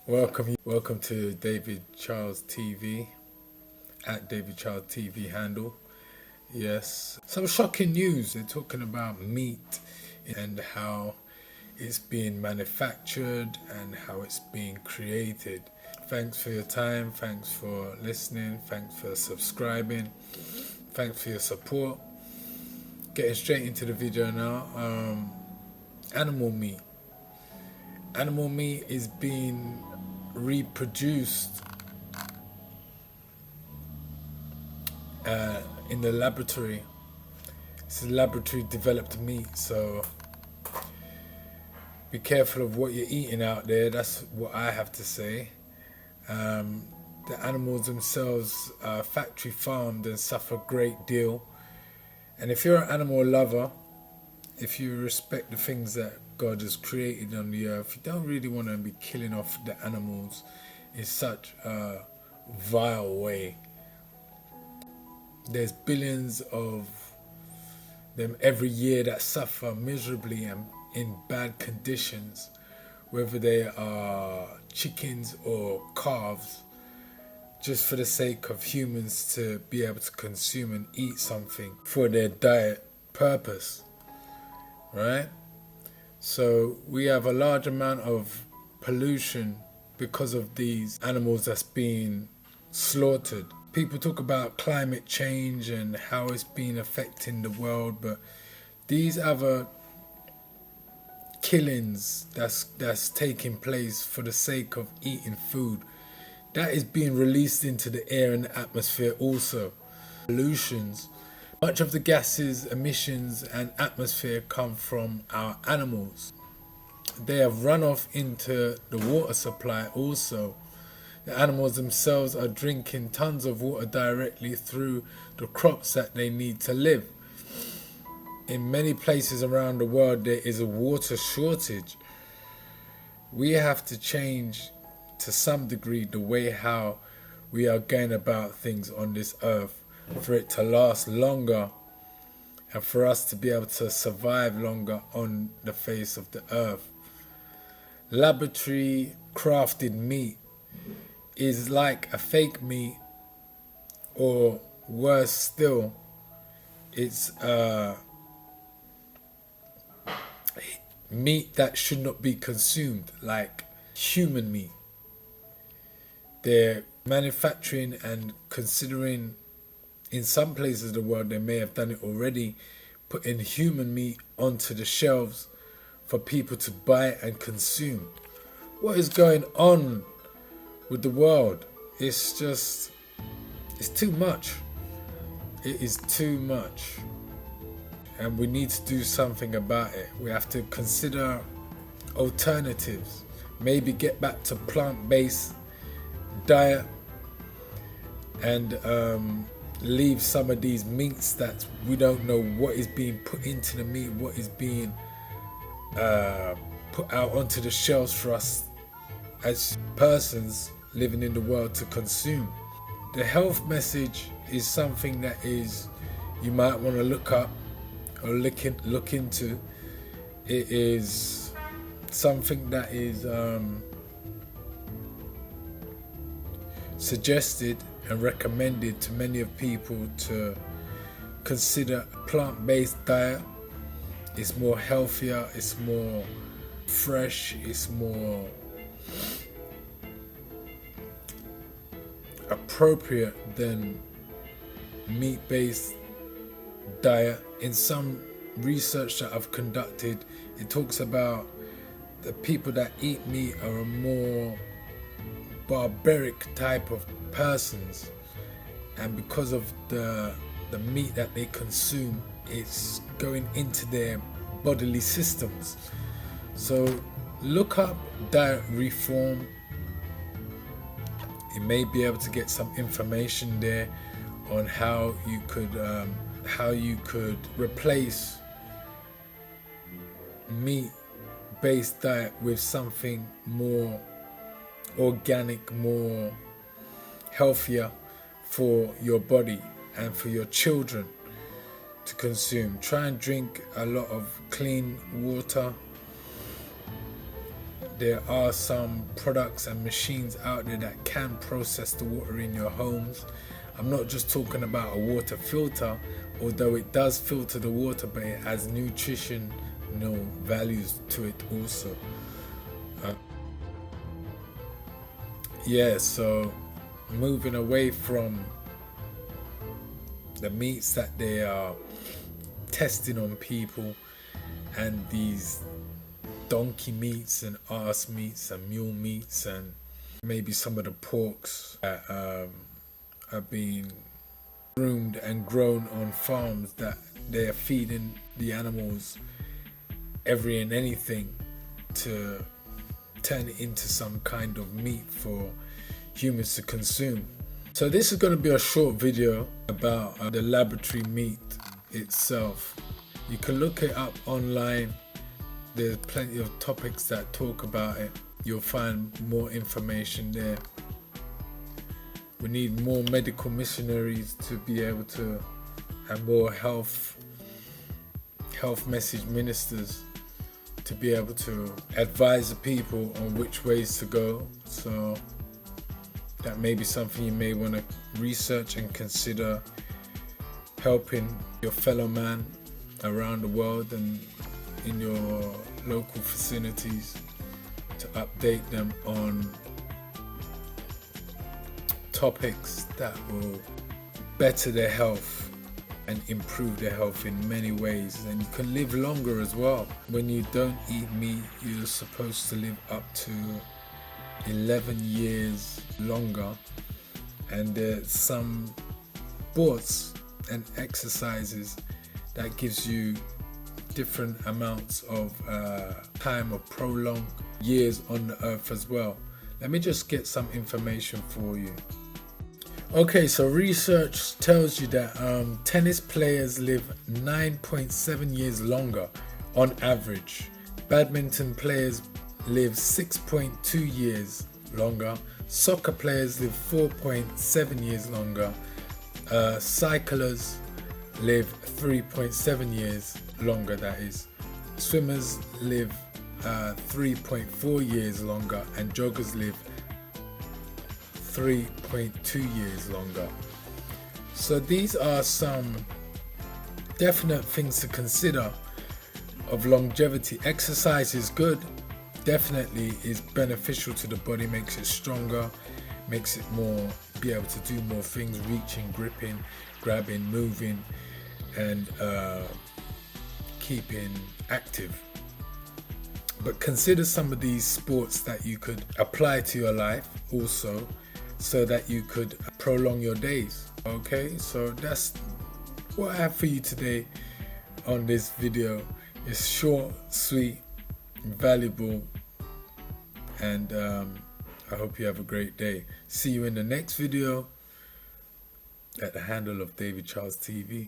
Welcome to David Charles TV at David Charles TV handle. Yes, some shocking news. They're talking about meat and how it's being manufactured and how it's being created. Thanks for your time. Thanks for listening. Thanks for subscribing. Thanks for your support. Getting straight into the video now. Animal meat. Animal meat is being reproduced in the laboratory. It's a laboratory developed meat, so be careful of what you're eating out there. That's what I have to say. The animals themselves are factory farmed and suffer a great deal. And if you're an animal lover, if you respect the things that God has created on the earth, you don't really want to be killing off the animals in such a vile way. There's billions of them every year that suffer miserably and in bad conditions, whether they are chickens or calves, just for the sake of humans to be able to consume and eat something for their diet purpose, right? So we have a large amount of pollution because of these animals that's being slaughtered. People talk about climate change and how it's been affecting the world, but these other killings that's taking place for the sake of eating food, that is being released into the air and the atmosphere also. Pollutions. Much of the gases, emissions and atmosphere come from our animals. They have run off into the water supply also. The animals themselves are drinking tons of water directly through the crops that they need to live. In many places around the world there is a water shortage. We have to change to some degree the way how we are going about things on this earth, for it to last longer and for us to be able to survive longer on the face of the earth. Laboratory crafted meat is like a fake meat, or worse still, it's meat that should not be consumed, like human meat. They're manufacturing and considering, in some places of the world they may have done it already, putting human meat onto the shelves for people to buy and consume. What is going on with the world? It's too much. It is too much. And we need to do something about it. We have to consider alternatives. Maybe get back to plant-based diet and leave some of these meats that we don't know what is being put into the meat, what is being put out onto the shelves for us as persons living in the world to consume. The health message is something that is, you might want to look up or look into. It is something that is suggested and recommended to many of people to consider a plant-based diet. It's more healthier, it's more fresh, it's more appropriate than meat-based diet. In some research that I've conducted, it talks about the people that eat meat are a more barbaric type of persons, and because of the meat that they consume, it's going into their bodily systems. So look up diet reform. You may be able to get some information there on how you could replace meat-based diet with something more organic, more healthier for your body and for your children to consume. Try and drink a lot of clean water. there are some products and machines out there that can process the water in your homes. I'm not just talking about a water filter, although it does filter the water, but it has nutrition, values to it also. So moving away from the meats that they are testing on people, and these donkey meats and ass meats and mule meats, and maybe some of the porks that are being groomed and grown on farms, that they are feeding the animals every and anything to turn it into some kind of meat for humans to consume. So this is going to be a short video about the laboratory meat itself. You can look it up online. There's plenty of topics that talk about it. You'll find more information there. We need more medical missionaries to be able to have more health message ministers to be able to advise the people on which ways to go. So that may be something you may want to research and consider, helping your fellow man around the world and in your local vicinities to update them on topics that will better their health and improve their health in many ways. And you can live longer as well. When you don't eat meat, you're supposed to live up to 11 years longer. And there's some sports and exercises that gives you different amounts of time of prolonged years on the earth as well. Let me just get some information for you. Okay, so research tells you that tennis players live 9.7 years longer on average. Badminton players live 6.2 years longer. Soccer players live 4.7 years longer. Cyclists live 3.7 years longer, that is. Swimmers live 3.4 years longer, and joggers live 3.2 years longer. So these are some definite things to consider of longevity. Exercise is good, definitely is beneficial to the body, makes it stronger, makes it more be able to do more things, reaching, gripping, grabbing, moving, and keeping active. But consider some of these sports that you could apply to your life also, so that you could prolong your days. Okay, so that's what I have for you today on this video. It's short, sweet, valuable, and I hope you have a great day. See you in the next video at the handle of David Charles TV.